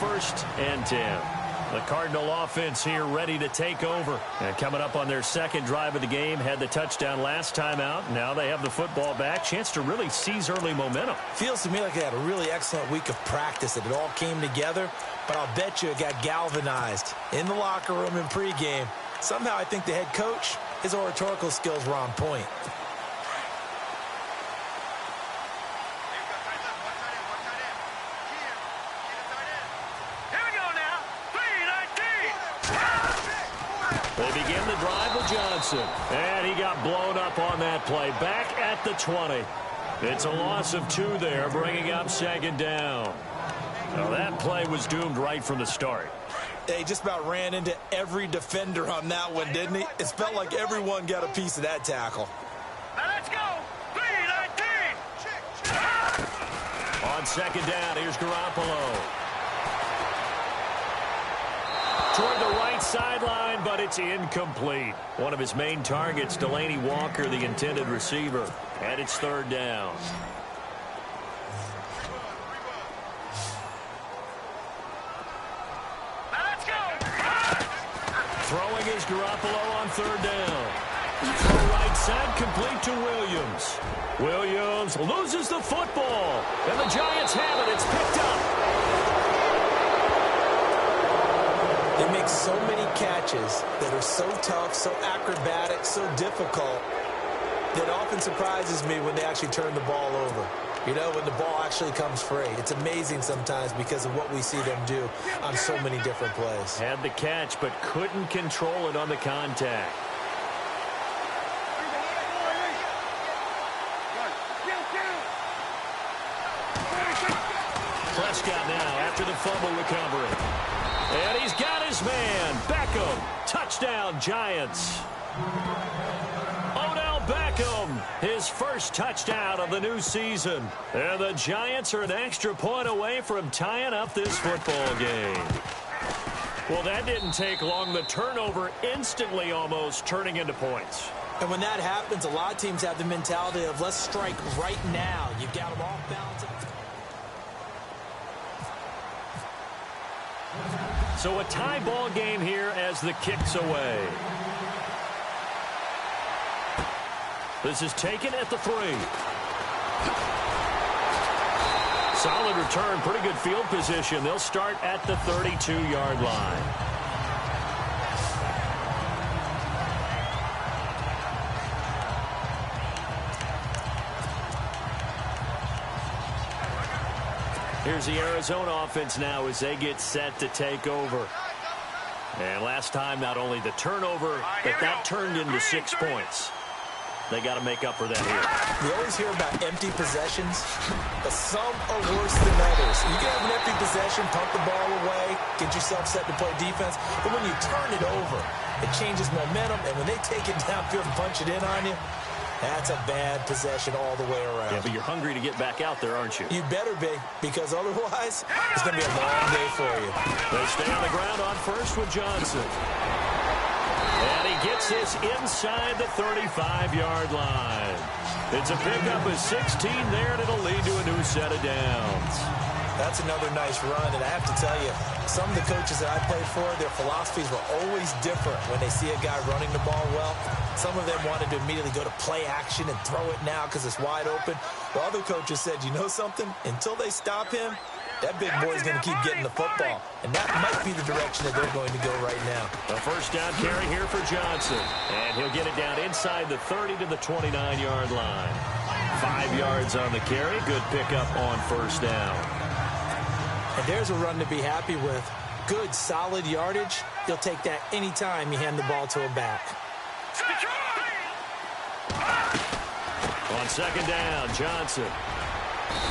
1st and 10. The Cardinal offense here ready to take over. And coming up on their second drive of the game, had the touchdown last time out. Now they have the football back. Chance to really seize early momentum. Feels to me like they had a really excellent week of practice, that it all came together. But I'll bet you it got galvanized in the locker room in pregame. Somehow I think the head coach, his oratorical skills were on point. They begin the drive with Johnson. And he got blown up on that play. Back at the 20. It's a loss of 2 there, bringing up 2nd down. Now that play was doomed right from the start. He just about ran into every defender on that one, didn't he? It felt like everyone got a piece of that tackle. Now let's go. 3-19. On 2nd down, here's Garoppolo. Toward the right sideline, but it's incomplete. One of his main targets, Delaney Walker, the intended receiver. And it's 3rd down. Now let's go. Throwing is Garoppolo on 3rd down. Throw right side, complete to Williams. Williams loses the football. And the Giants have it. It's picked up. They make so many catches that are so tough, so acrobatic, so difficult, that often surprises me when they actually turn the ball over. You know, when the ball actually comes free. It's amazing sometimes because of what we see them do on so many different plays. Had the catch, but couldn't control it on the contact. Prescott now after the fumble recovery. And he's got his man. Beckham. Touchdown, Giants. Odell Beckham, his first touchdown of the new season. And the Giants are an extra point away from tying up this football game. Well, that didn't take long. The turnover instantly almost turning into points. And when that happens, a lot of teams have the mentality of let's strike right now. You've got them off balance. So a tie ball game here as the kick's away. This is taken at the 3. Solid return, pretty good field position. They'll start at the 32-yard line. Here's the Arizona offense now as they get set to take over. And last time, not only the turnover, but that turned into 6 points. They got to make up for that here. We always hear about empty possessions, but some are worse than others. You can have an empty possession, pump the ball away, get yourself set to play defense, but when you turn it over, it changes momentum, and when they take it downfield and punch it in on you, that's a bad possession all the way around. Yeah, but you're hungry to get back out there, aren't you? You better be, because otherwise, it's going to be a long day for you. They stay on the ground on 1st with Johnson. And he gets this inside the 35-yard line. It's a pickup of 16 there, and it'll lead to a new set of downs. That's another nice run, and I have to tell you, some of the coaches that I played for, their philosophies were always different when they see a guy running the ball well. Some of them wanted to immediately go to play action and throw it now because it's wide open. While other coaches said, you know something? Until they stop him, that big boy's going to keep getting the football. And that might be the direction that they're going to go right now. A 1st down carry here for Johnson. And he'll get it down inside the 30 to the 29-yard line. 5 yards on the carry. Good pickup on 1st down. And there's a run to be happy with. Good, solid yardage. You'll take that anytime you hand the ball to a back. On 2nd down, Johnson.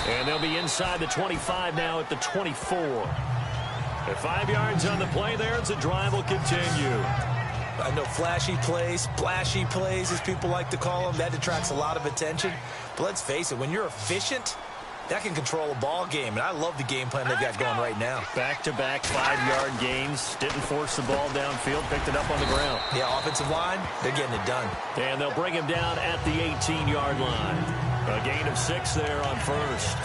And they'll be inside the 25 now at the 24. At 5 yards on the play there, the drive will continue. I know flashy plays, splashy plays, as people like to call them, that attracts a lot of attention. But let's face it, when you're efficient, that can control a ball game, and I love the game plan they've got going right now. Back-to-back 5-yard gains. Didn't force the ball downfield. Picked it up on the ground. Yeah, offensive line, they're getting it done. And they'll bring him down at the 18-yard line. A gain of 6 there on 1st.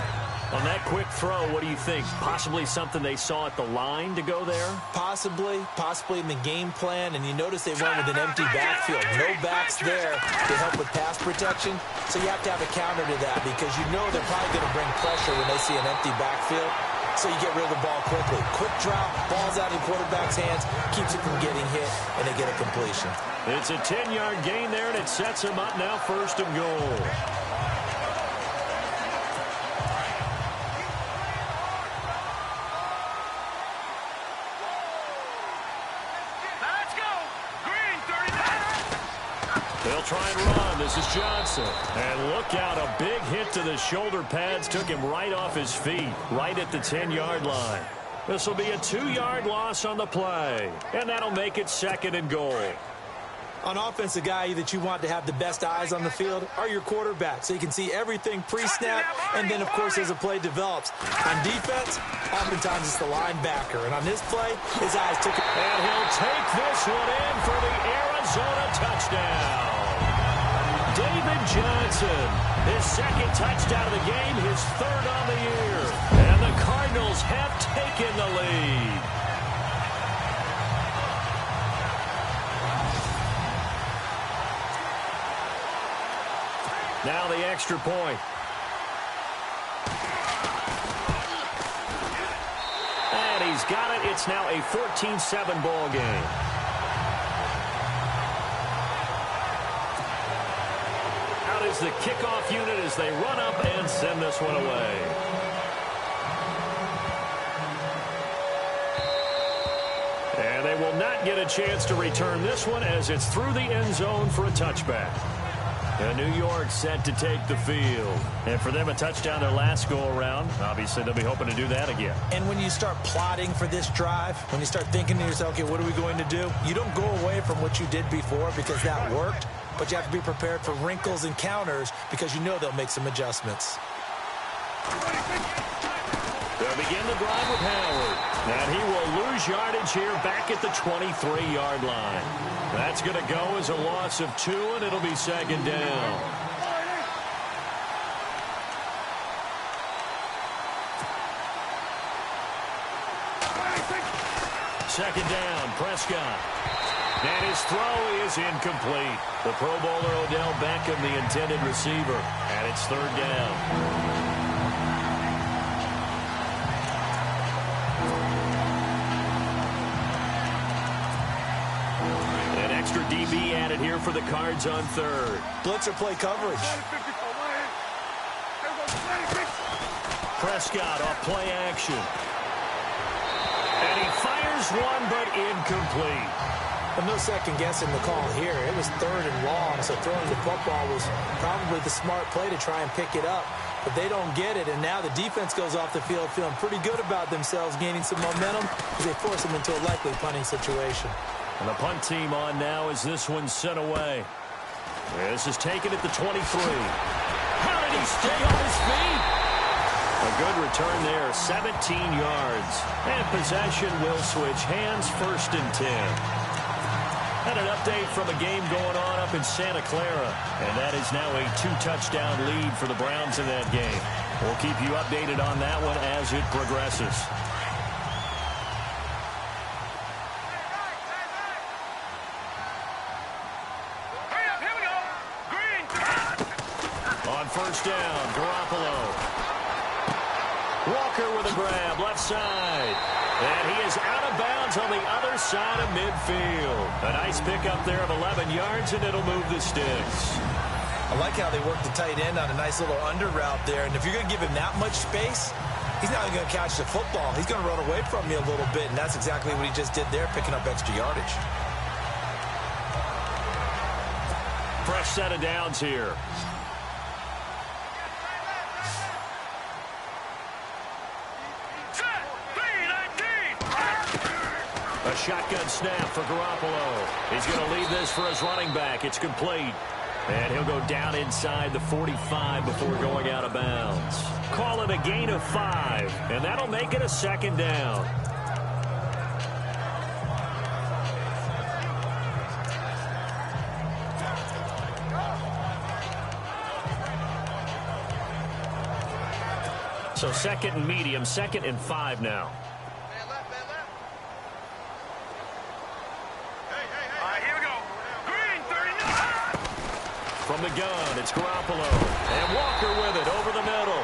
On that quick throw, what do you think? Possibly something they saw at the line to go there? Possibly in the game plan, and you notice they went with an empty backfield. No backs there to help with pass protection, so you have to have a counter to that because you know they're probably going to bring pressure when they see an empty backfield, so you get rid of the ball quickly. Quick drop, ball's out of the quarterback's hands, keeps it from getting hit, and they get a completion. It's a 10-yard gain there, and it sets them up now 1st and goal. They'll try and run. This is Johnson. And look out, a big hit to the shoulder pads. Took him right off his feet, right at the 10-yard line. This will be a 2-yard loss on the play. And that'll make it 2nd and goal. On offense, the guy that you want to have the best eyes on the field are your quarterback, so you can see everything pre-snap, and then, of course, as the play develops. On defense, oftentimes it's the linebacker, and on this play, his eyes took it. And he'll take this one in for the Arizona touchdown. David Johnson, his 2nd touchdown of the game, his 3rd on the year. And the Cardinals have taken the lead. Now the extra point. And he's got it. It's now a 14-7 ball game. Out is the kickoff unit as they run up and send this one away. And they will not get a chance to return this one as it's through the end zone for a touchback. And New York set to take the field. And for them, a touchdown their last go-around. Obviously, they'll be hoping to do that again. And when you start plotting for this drive, when you start thinking to yourself, okay, what are we going to do? You don't go away from what you did before because that worked, but you have to be prepared for wrinkles and counters because you know they'll make some adjustments. They'll begin the drive with Howard. And he will lose yardage here back at the 23-yard line. That's going to go as a loss of 2, and it'll be 2nd down. Second down, Prescott. And his throw is incomplete. The Pro Bowler Odell Beckham, the intended receiver. And it's 3rd down. Extra DB added here for the Cards on 3rd. Blitzer play coverage. Prescott off play action. And he fires one, but incomplete. Well, no second guessing the call here. It was 3rd and long, so throwing the football was probably the smart play to try and pick it up. But they don't get it, and now the defense goes off the field feeling pretty good about themselves, gaining some momentum as they force them into a likely punting situation. And the punt team on now as this one's sent away. This is taken at the 23. How did he stay on his feet? A good return there, 17 yards. And possession will switch hands, 1st and 10. And an update from a game going on up in Santa Clara. And that is now a 2-touchdown lead for the Browns in that game. We'll keep you updated on that one as it progresses. First down, Garoppolo. Walker with a grab, left side. And he is out of bounds on the other side of midfield. A nice pickup there of 11 yards, and it'll move the sticks. I like how they work the tight end on a nice little under route there. And if you're going to give him that much space, he's not going to catch the football. He's going to run away from you a little bit, and that's exactly what he just did there, picking up extra yardage. Fresh set of downs here. A shotgun snap for Garoppolo. He's going to leave this for his running back. It's complete. And he'll go down inside the 45 before going out of bounds. Call it a gain of 5, and that'll make it a 2nd down. So second and medium, 2nd and 5 now. Here we go. Green, 39. From the gun, it's Garoppolo. And Walker with it over the middle.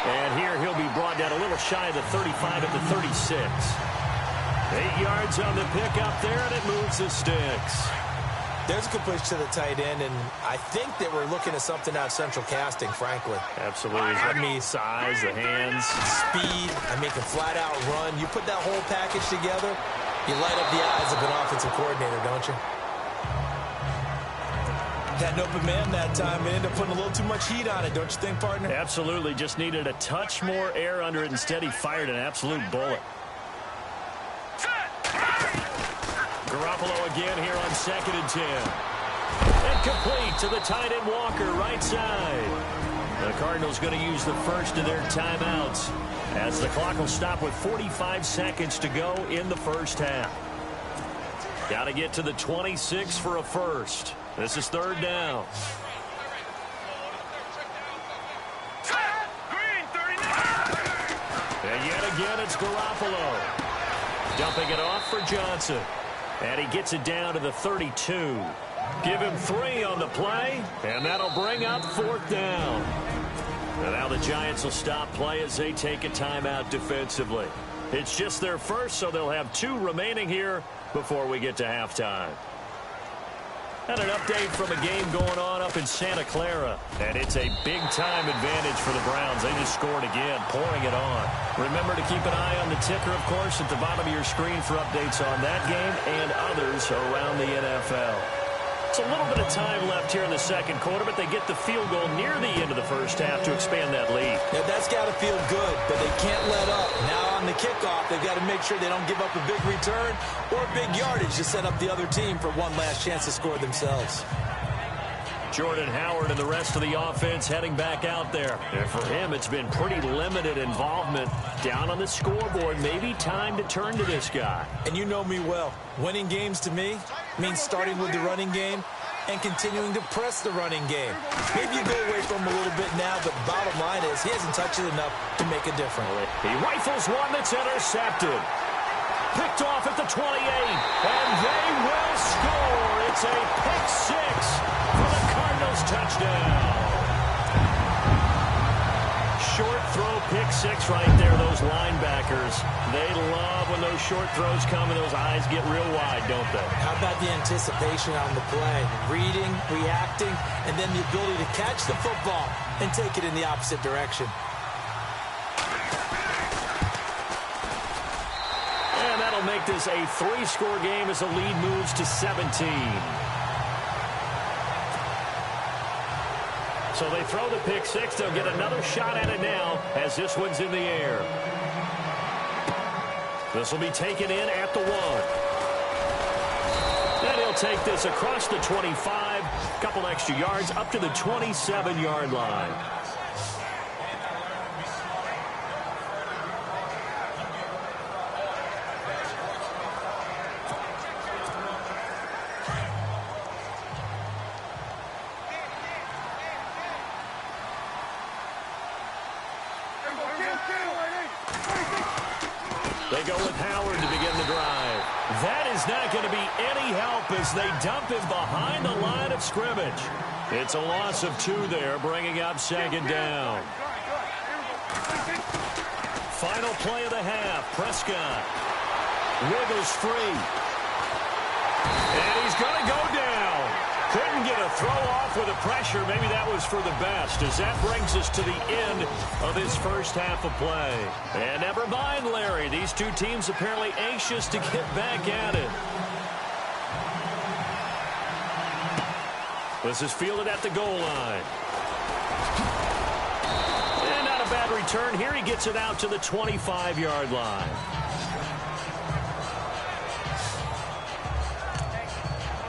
And here he'll be brought down a little shy of the 35 at the 36. 8 yards on the pickup there, and it moves the sticks. There's a completion to the tight end, and I think they were looking at something out central casting, frankly. Absolutely. I mean, size, the hands. Speed. I mean, can flat out run. You put that whole package together, you light up the eyes of an offensive coordinator, don't you? Had an open man that time and ended up putting a little too much heat on it, don't you think, partner? Absolutely. Just needed a touch more air under it. Instead, he fired an absolute bullet. Garoppolo again here on 2nd and 10. And complete to the tight end Walker, right side. The Cardinals going to use the first of their timeouts as the clock will stop with 45 seconds to go in the first half. Got to get to the 26 for a first. This is 3rd down. Green, 39. And yet again, it's Garoppolo. Dumping it off for Johnson. And he gets it down to the 32. Give him 3 on the play, and that'll bring up 4th down. And now the Giants will stop play as they take a timeout defensively. It's just their first, so they'll have 2 remaining here before we get to halftime. And an update from a game going on up in Santa Clara. And it's a big-time advantage for the Browns. They just scored again, pouring it on. Remember to keep an eye on the ticker, of course, at the bottom of your screen for updates on that game and others around the NFL. It's a little bit of time left here in the second quarter, but they get the field goal near the end of the first half to expand that lead. Yeah, that's got to feel good, but they can't let up. Now on the kickoff, they've got to make sure they don't give up a big return or big yardage to set up the other team for one last chance to score themselves. Jordan Howard and the rest of the offense heading back out there. And for him, it's been pretty limited involvement down on the scoreboard. Maybe time to turn to this guy. And you know me well. Winning games to me means starting with the running game and continuing to press the running game. Maybe you go away from him a little bit now, but the bottom line is he hasn't touched it enough to make a difference. He rifles one that's intercepted. Picked off at the 28, and they will score. It's a pick 6 for the Cardinals touchdown. Short throw pick 6 right there. Those linebackers, they love when those short throws come and those eyes get real wide, don't they? How about the anticipation on the play? Reading, reacting, and then the ability to catch the football and take it in the opposite direction. And that'll make this a 3-score game as the lead moves to 17. So they throw the pick 6. They'll get another shot at it now as this one's in the air. This will be taken in at the 1. And he'll take this across the 25. Couple extra yards up to the 27-yard line. They go with Howard to begin the drive. That is not going to be any help as they dump him behind the line of scrimmage. It's a loss of 2 there, bringing up 2nd down. Final play of the half. Prescott wiggles free. And he's going to go down. Couldn't get a throw off with the pressure. Maybe that was for the best, as that brings us to the end of this first half of play. And never mind, Larry. These 2 teams apparently anxious to get back at it. This is fielded at the goal line. And not a bad return. Here he gets it out to the 25-yard line.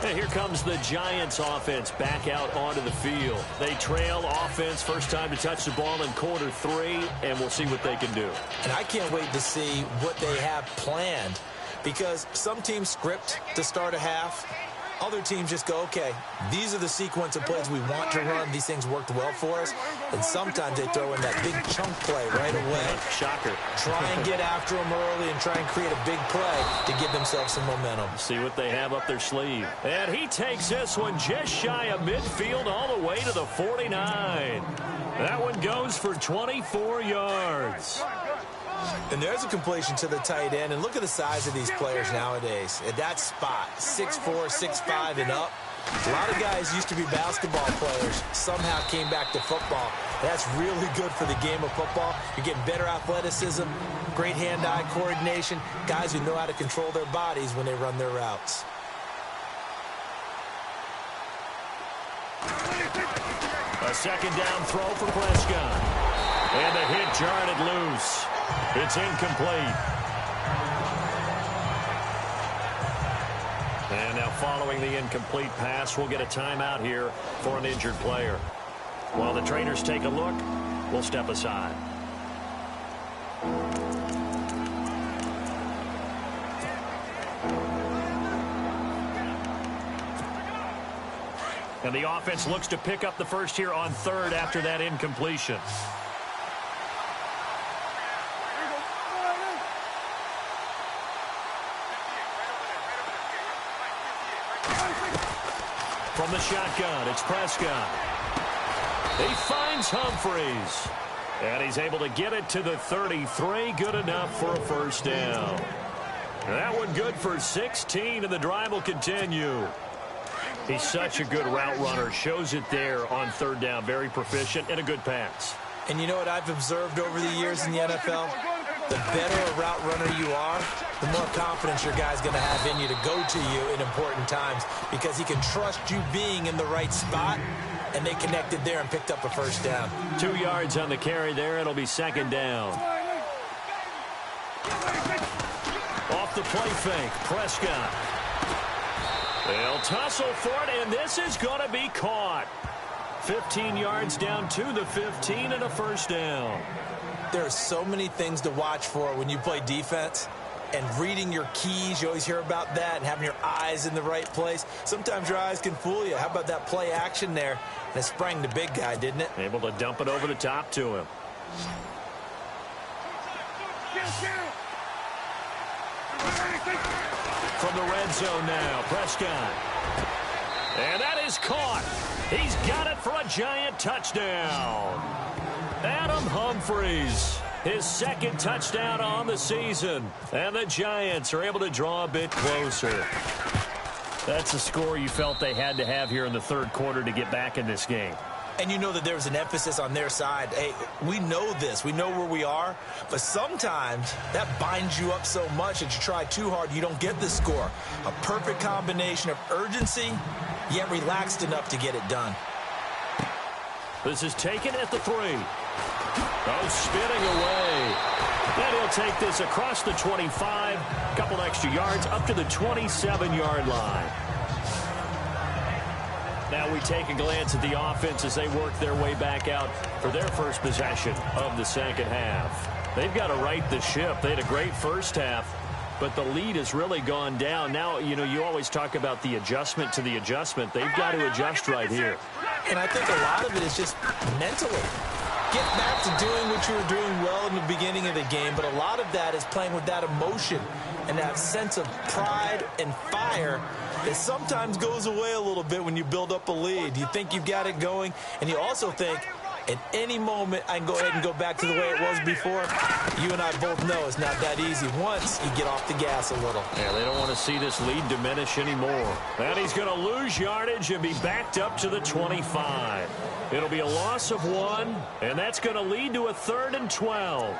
And here comes the Giants offense back out onto the field. They trail offense, first time to touch the ball in quarter 3, and we'll see what they can do. And I can't wait to see what they have planned, because some teams script to start a half. Other teams just go, okay, these are the sequence of plays we want to run. These things worked well for us. And sometimes they throw in that big chunk play right away. Shocker. Try and get after them early and try and create a big play to give themselves some momentum. See what they have up their sleeve. And he takes this one just shy of midfield all the way to the 49. That one goes for 24 yards. And there's a completion to the tight end. And look at the size of these players nowadays. At that spot, 6'4", 6'5", and up. A lot of guys used to be basketball players, somehow came back to football. That's really good for the game of football. You're getting better athleticism, great hand-eye coordination, guys who know how to control their bodies when they run their routes. A second down throw for Prescott. And the hit jarred it loose. It's incomplete. And now following the incomplete pass, we'll get a timeout here for an injured player. While the trainers take a look, we'll step aside. And the offense looks to pick up the first here on third after that incompletion. From the shotgun, it's Prescott. He finds Humphries. And he's able to get it to the 33. Good enough for a first down. And that one good for 16, and the drive will continue. He's such a good route runner. Shows it there on third down. Very proficient and a good pass. And you know what I've observed over the years in the NFL? The better a route runner you are, the more confidence your guy's going to have in you to go to you in important times because he can trust you being in the right spot, and they connected there and picked up a first down. 2 yards on the carry there. It'll be second down. Off the play fake, Prescott. They'll tussle for it, and this is going to be caught. 15 yards down to the 15 and a first down. There are so many things to watch for when you play defense. And reading your keys, you always hear about that, and having your eyes in the right place. Sometimes your eyes can fool you. How about that play action there? And it sprang the big guy, didn't it? Able to dump it over the top to him. From the red zone now, Prescott. And that is caught. He's got it for a giant touchdown. Adam Humphries, his second touchdown on the season. And the Giants are able to draw a bit closer. That's a score you felt they had to have here in the third quarter to get back in this game. And you know that there was an emphasis on their side. Hey, we know this. We know where we are. But sometimes that binds you up so much that you try too hard, you don't get the score. A perfect combination of urgency, yet relaxed enough to get it done. This is taken at the 3. Oh, spinning away. And he'll take this across the 25. A couple extra yards up to the 27-yard line. Now we take a glance at the offense as they work their way back out for their first possession of the second half. They've got to right the ship. They had a great first half, but the lead has really gone down. Now, you know, you always talk about the adjustment to the adjustment. They've got to adjust right here. And I think a lot of it is just mentally. Get back to doing what you were doing well in the beginning of the game, but a lot of that is playing with that emotion and that sense of pride and fire that sometimes goes away a little bit when you build up a lead. You think you've got it going, and you also think, at any moment, I can go ahead and go back to the way it was before. You and I both know it's not that easy once you get off the gas a little. Yeah, they don't want to see this lead diminish anymore. And he's going to lose yardage and be backed up to the 25. It'll be a loss of 1, and that's going to lead to a 3rd and 12.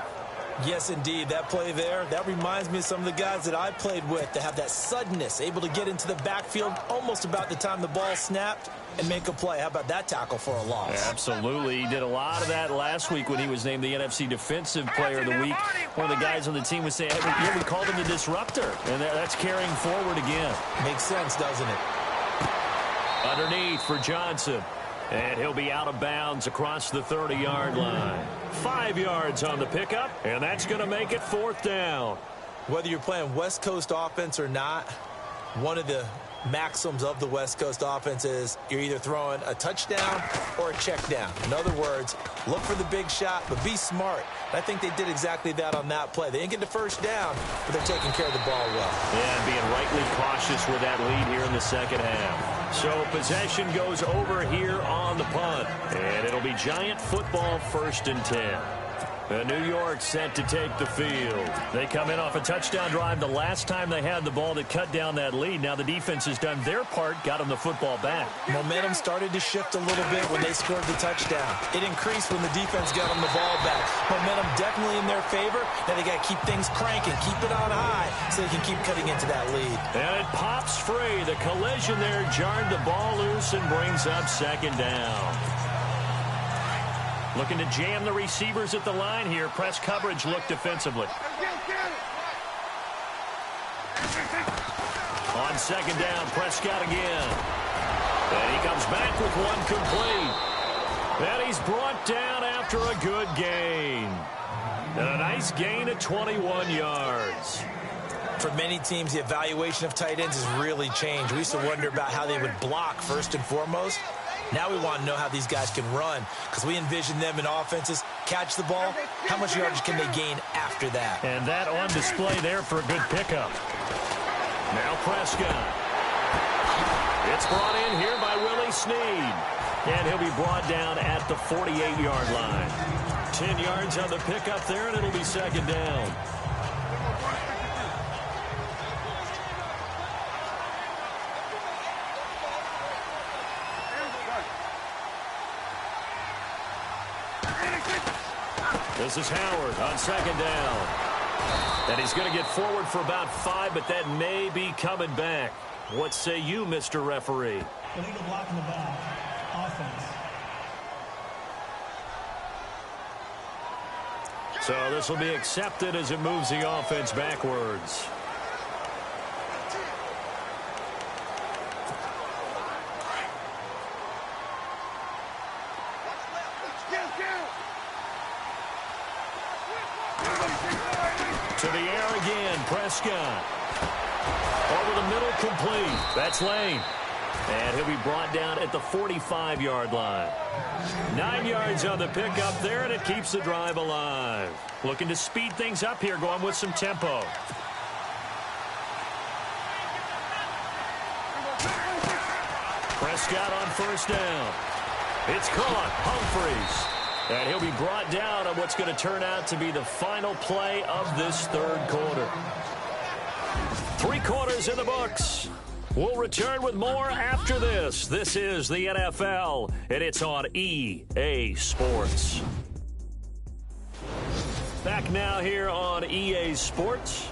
Yes, indeed. That play there, that reminds me of some of the guys that I played with to have that suddenness, able to get into the backfield almost about the time the ball snapped and make a play. How about that tackle for a loss? Yeah, absolutely. He did a lot of that last week when he was named the NFC Defensive Player of the Week. One of the guys on the team was saying, hey, yeah, we called him the disruptor, and that's carrying forward again. Makes sense, doesn't it? Underneath for Johnson. And he'll be out of bounds across the 30-yard line. 5 yards on the pickup, and that's going to make it 4th down. Whether you're playing West Coast offense or not, One of the maxims of the West Coast offense is you're either throwing a touchdown or a check down. In other words, look for the big shot, but be smart. And I think they did exactly that on that play. They didn't get the first down, but they're taking care of the ball well. Yeah, being rightly cautious with that lead here in the second half. So possession goes over here on the punt, and it'll be Giant football 1st and 10. New York set to take the field. They come in off a touchdown drive the last time they had the ball that cut down that lead. Now the defense has done their part, got them the football back. Momentum started to shift a little bit when they scored the touchdown. It increased when the defense got them the ball back. Momentum definitely in their favor. Now they got to keep things cranking, keep it on high so they can keep cutting into that lead. And it pops free. The collision there jarred the ball loose and brings up 2nd down. Looking to jam the receivers at the line here. Press coverage look defensively. On 2nd down, Prescott again. And he comes back with one complete. And he's brought down after a good gain. And a nice gain of 21 yards. For many teams, the evaluation of tight ends has really changed. We used to wonder about how they would block first and foremost. Now we want to know how these guys can run, because we envision them in offenses catch the ball. How much yardage can they gain after that? And that on display there for a good pickup. Now Prescott. It's brought in here by Willie Snead. And he'll be brought down at the 48-yard line. 10 yards on the pickup there, and it'll be 2nd down. This is Howard on 2nd down. And he's going to get forward for about 5, but that may be coming back. What say you, Mr. Referee? Illegal block in the back. Offense. So this will be accepted as it moves the offense backwards. To the air again, Prescott. Over the middle, complete. That's Lane. And he'll be brought down at the 45-yard line. 9 yards on the pickup there, and it keeps the drive alive. Looking to speed things up here, going with some tempo. Prescott on 1st down. It's caught. Humphreys. And he'll be brought down on what's going to turn out to be the final play of this 3rd quarter. 3 quarters in the books. We'll return with more after this. This is the NFL, and it's on EA Sports. Back now here on EA Sports.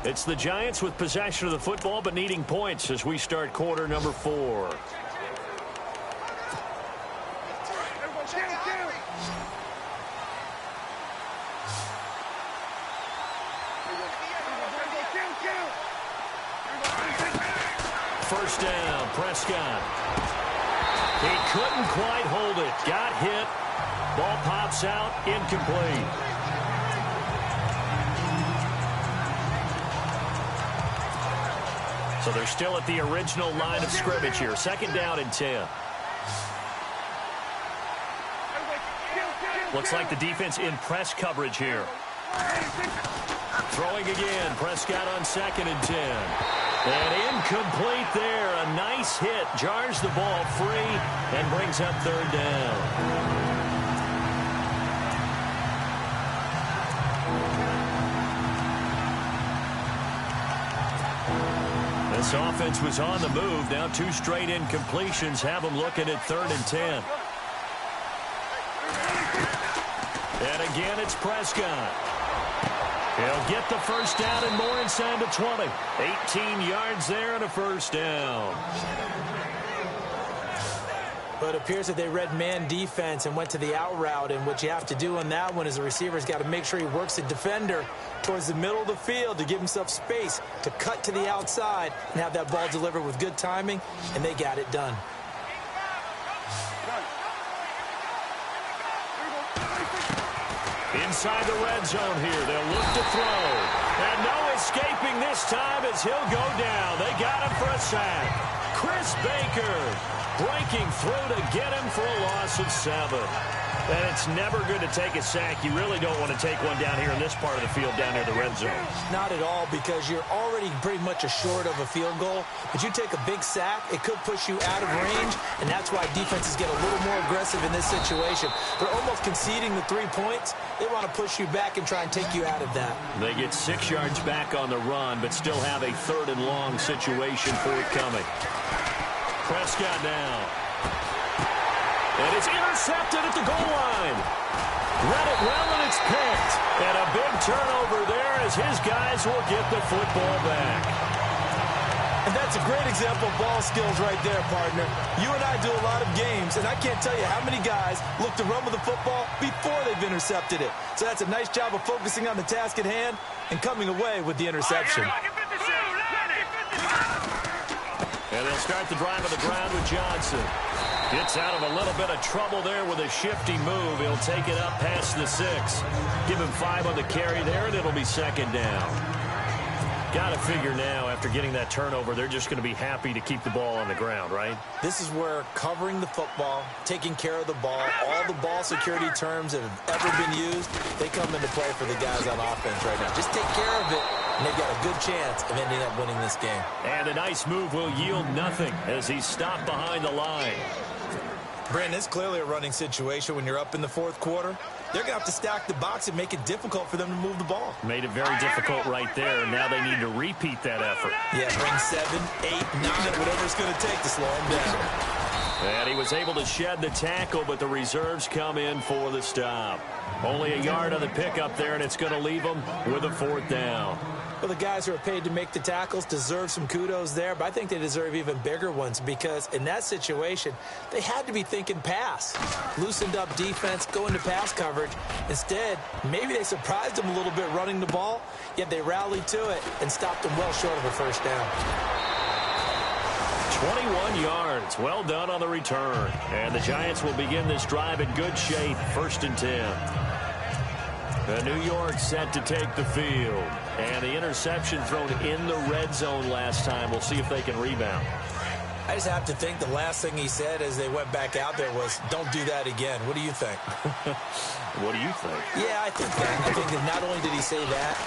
It's the Giants with possession of the football, but needing points as we start quarter number 4. First down, Prescott. He couldn't quite hold it. Got hit. Ball pops out, incomplete. So they're still at the original line of scrimmage here. 2nd down and 10. Looks like the defense in press coverage here. Throwing again, Prescott on 2nd and 10. And incomplete there. A nice hit. Jars the ball free and brings up 3rd down. This offense was on the move. Now 2 straight incompletions have them looking at 3rd and 10. And again, it's Prescott. He'll get the first down and more inside the 20. 18 yards there and a first down. But it appears that they read man defense and went to the out route. And what you have to do on that one is the receiver's got to make sure he works the defender towards the middle of the field to give himself space to cut to the outside and have that ball delivered with good timing, and they got it done. Inside the red zone here. They'll look to throw. And no escaping this time as he'll go down. They got him for a sack. Chris Baker breaking through to get him for a loss of 7. And it's never good to take a sack. You really don't want to take one down here in this part of the field down near the red zone. Not at all, because you're already pretty much assured of a field goal. But you take a big sack, it could push you out of range, and that's why defenses get a little more aggressive in this situation. They're almost conceding the 3 points. They want to push you back and try and take you out of that. They get 6 yards back on the run, but still have a 3rd and long situation forthcoming. Prescott now. And it's intercepted at the goal line. Read it well, and it's picked. And a big turnover there as his guys will get the football back. And that's a great example of ball skills right there, partner. You and I do a lot of games, and I can't tell you how many guys look to run with the football before they've intercepted it. So that's a nice job of focusing on the task at hand and coming away with the interception. And they'll start the drive on the ground with Johnson. Gets out of a little bit of trouble there with a shifty move. He'll take it up past the 6. Give him 5 on the carry there, and it'll be 2nd down. Got to figure now, after getting that turnover, they're just going to be happy to keep the ball on the ground, right? This is where covering the football, taking care of the ball, all the ball security terms that have ever been used, they come into play for the guys on offense right now. Just take care of it, and they've got a good chance of ending up winning this game. And a nice move will yield nothing as he's stopped behind the line. Brandon, it's clearly a running situation when you're up in the 4th quarter. They're going to have to stack the box and make it difficult for them to move the ball. Made it very difficult right there. Now they need to repeat that effort. Yeah, bring 7, 8, 9, whatever it's going to take to slow him down. And he was able to shed the tackle, but the reserves come in for the stop. Only a yard on the pickup there, and it's going to leave them with a 4th down. Well, the guys who are paid to make the tackles deserve some kudos there, but I think they deserve even bigger ones because in that situation, they had to be thinking pass. Loosened up defense, go into pass coverage. Instead, maybe they surprised them a little bit running the ball, yet they rallied to it and stopped them well short of a 1st down. 21 yards. Well done on the return. And the Giants will begin this drive in good shape. 1st and 10. New York set to take the field. And the interception thrown in the red zone last time. We'll see if they can rebound. I just have to think the last thing he said as they went back out there was, don't do that again. What do you think? What do you think? Yeah, I think that. I think that not only did he say that,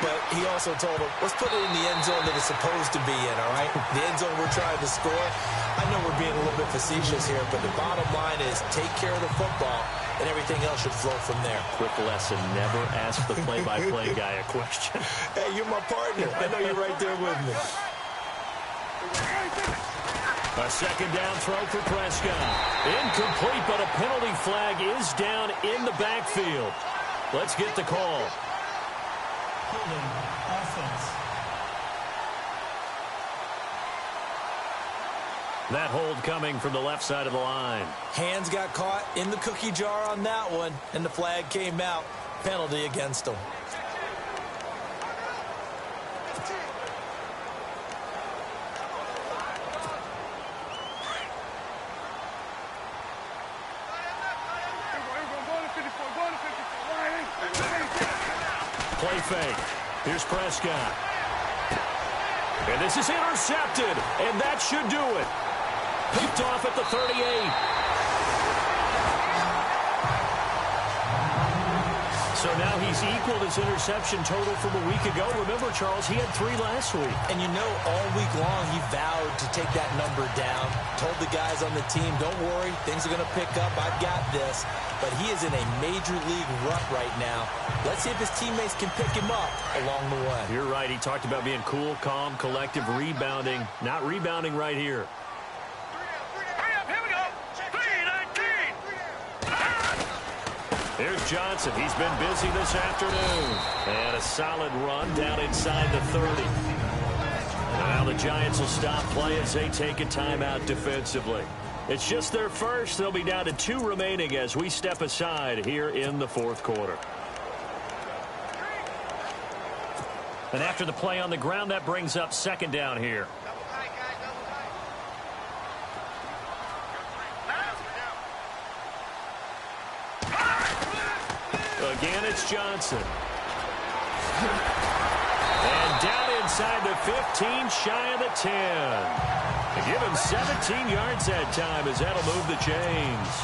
but he also told him, let's put it in the end zone that it's supposed to be in, all right? The end zone we're trying to score. I know we're being a little bit facetious here, but the bottom line is take care of the football, and everything else should flow from there. Quick lesson, never ask the play-by-play guy a question. Hey, you're my partner. I know you're right there with me. A 2nd down throw for Prescott. Incomplete, but a penalty flag is down in the backfield. Let's get the call. Holding offense. That hold coming from the left side of the line. Hands got caught in the cookie jar on that one, and the flag came out. Penalty against them. Play fake. Here's Prescott. And this is intercepted, and that should do it. Picked off at the 38. So now he's equaled his interception total from a week ago. Remember, Charles, he had 3 last week. And you know, all week long he vowed to take that number down. Told the guys on the team, don't worry, things are going to pick up. I've got this. But he is in a major league rut right now. Let's see if his teammates can pick him up along the way. You're right. He talked about being cool, calm, collective, rebounding. Not rebounding right here. Here's Johnson. He's been busy this afternoon. And a solid run down inside the 30. Now the Giants will stop play as they take a timeout defensively. It's just their first. They'll be down to 2 remaining as we step aside here in the 4th quarter. And after the play on the ground, that brings up 2nd down here. Again, it's Johnson. And down inside the 15, shy of the 10. They give him 17 yards that time as that'll move the chains.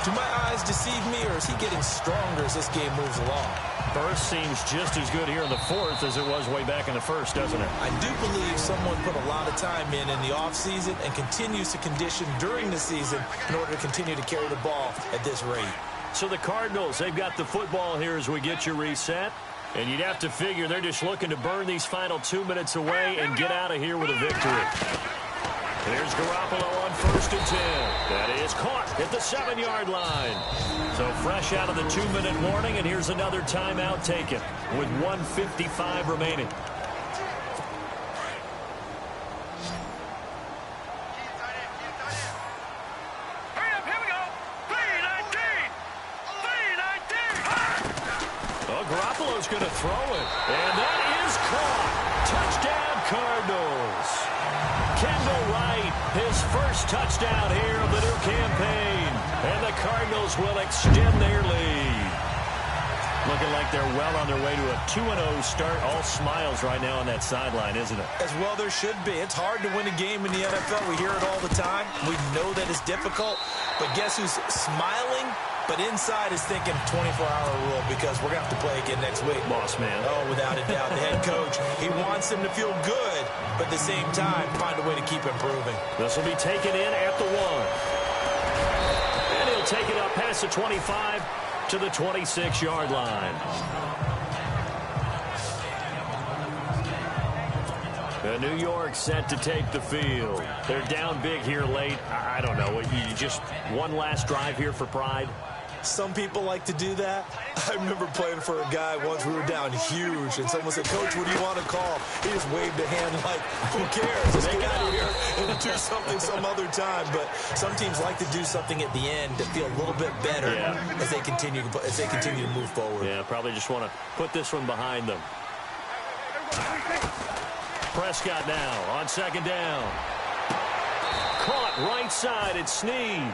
Do my eyes deceive me, or is he getting stronger as this game moves along? First seems just as good here in the fourth as it was way back in the first, doesn't it? I do believe someone put a lot of time in the offseason and continues to condition during the season in order to continue to carry the ball at this rate. So the Cardinals, they've got the football here as we get you reset. And you'd have to figure they're just looking to burn these final 2 minutes away and get out of here with a victory. There's Garoppolo on 1st and 10. That is caught at the 7-yard line. So fresh out of the 2-minute warning, and here's another timeout taken with 1:55 remaining. Here we go. 3-19. 3-19. Oh, Garoppolo's going to throw it. And that is caught. Touchdown, Cardinals. Kendall Wright, his first touchdown here of the new campaign. And the Cardinals will extend their lead. Looking like they're well on their way to a 2-0 start. All smiles right now on that sideline, isn't it? As well there should be. It's hard to win a game in the NFL. We hear it all the time. We know that it's difficult. But guess who's smiling? But inside is thinking 24-hour rule because we're going to have to play again next week. Boss man. Oh, without a doubt. The head coach, he wants him to feel good, but at the same time, find a way to keep improving. This will be taken in at the 1. And he'll take it up past the 25 to the 26-yard line. New York set to take the field. They're down big here late. I don't know. You just one last drive here for pride? Some people like to do that. I remember playing for a guy once. We were down huge, and someone said, "Coach, what do you want to call?" He just waved a hand like, "Who cares? Let's get out of here and do something some other time." But some teams like to do something at the end to feel a little bit better as they continue to move forward. Yeah, probably just want to put this one behind them. Prescott now on 2nd down. Caught right side. It's Snead.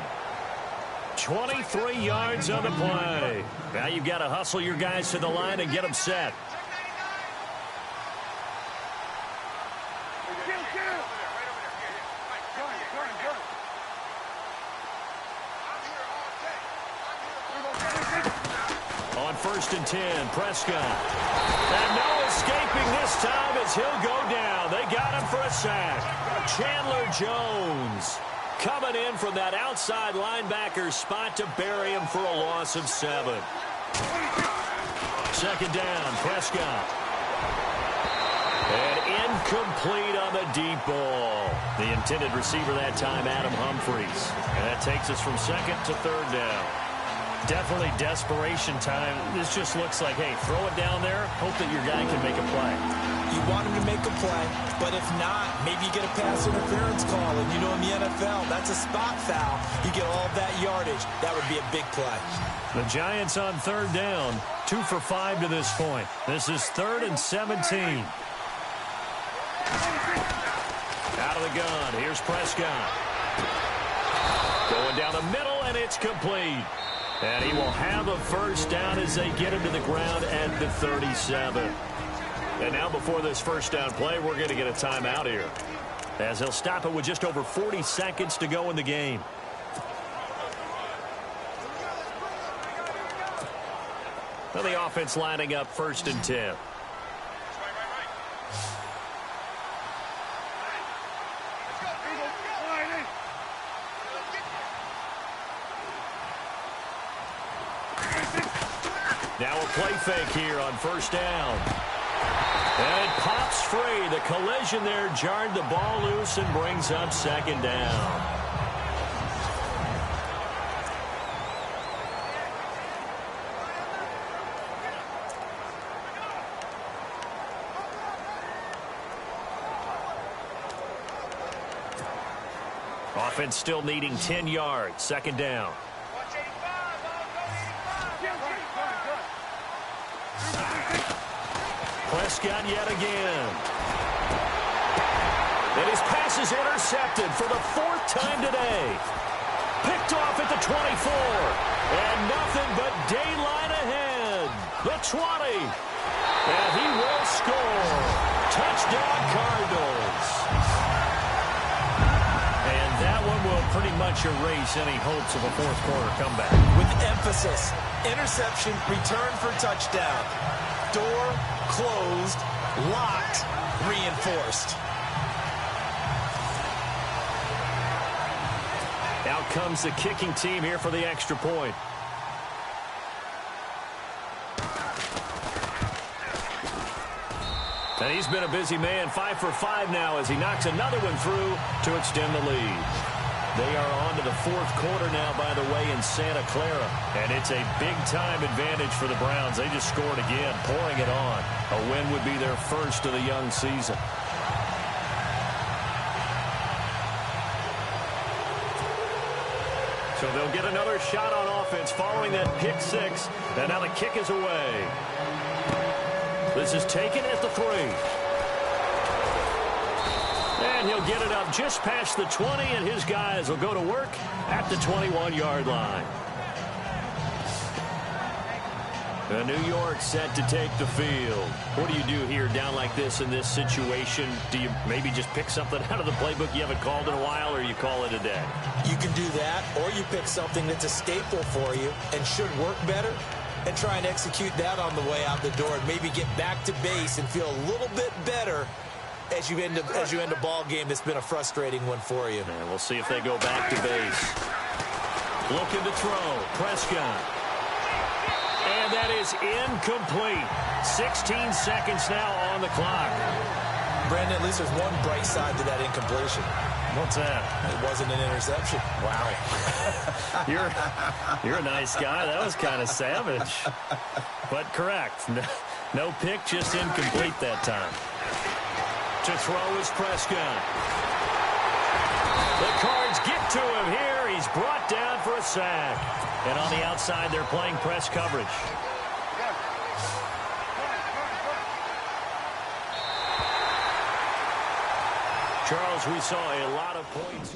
23 yards on the play. Now you've got to hustle your guys to the line and get them set. On 1st and 10, Prescott. And no escaping this time as he'll go down. They got him for a sack. Chandler Jones coming in from that outside linebacker spot to bury him for a loss of 7. 2nd down, Prescott. And incomplete on the deep ball. The intended receiver that time, Adam Humphries. And that takes us from 2nd to 3rd down. Definitely desperation time. This just looks like, hey, throw it down there, hope that your guy can make a play. You want him to make a play, but if not, maybe you get a pass interference call. And you know, in the NFL, that's a spot foul. You get all that yardage. That would be a big play. The Giants on 3rd down, 2 for 5 to this point. This is 3rd and 17. Out of the gun, here's Prescott. Going down the middle, and it's complete. And he will have a first down as they get him to the ground at the 37. And now before this first down play, we're going to get a timeout here, as he'll stop it with just over 40 seconds to go in the game. Well, the offense lining up 1st and 10. Now a play fake here on 1st down. And it pops free. The collision there jarred the ball loose and brings up 2nd down. Offense still needing 10 yards. 2nd down. Prescott yet again. And his pass is intercepted for the 4th time today. Picked off at the 24. And nothing but daylight ahead. The 20. And he will score. Touchdown, Cardinals. And that one will pretty much erase any hopes of a fourth quarter comeback. With emphasis, interception, return for touchdown. Door closed, locked, reinforced. Out comes the kicking team here for the extra point. And he's been a busy man, 5 for 5 now as he knocks another one through to extend the lead. They are on to the fourth quarter now, by the way, in Santa Clara. And it's a big-time advantage for the Browns. They just scored again, pouring it on. A win would be their first of the young season. So they'll get another shot on offense following that pick six. And now the kick is away. This is taken at the 3. And he'll get it up just past the 20, and his guys will go to work at the 21-yard line. New York set to take the field. What do you do here down like this in this situation? Do you maybe just pick something out of the playbook you haven't called in a while, or you call it a day? You can do that, or you pick something that's a staple for you and should work better, and try and execute that on the way out the door and maybe get back to base and feel a little bit better as you end a ball game that's been a frustrating one for you. And we'll see if they go back to base. Looking to throw. Prescott. And that is incomplete. 16 seconds now on the clock. Brandon, at least there's one bright side to that incompletion. What's that? It wasn't an interception. Wow. You're a nice guy. That was kind of savage. But correct. No pick, just incomplete that time. To throw is Prescott. The Cards get to him here. He's brought down for a sack. And on the outside, they're playing press coverage. Charles, we saw a lot of points.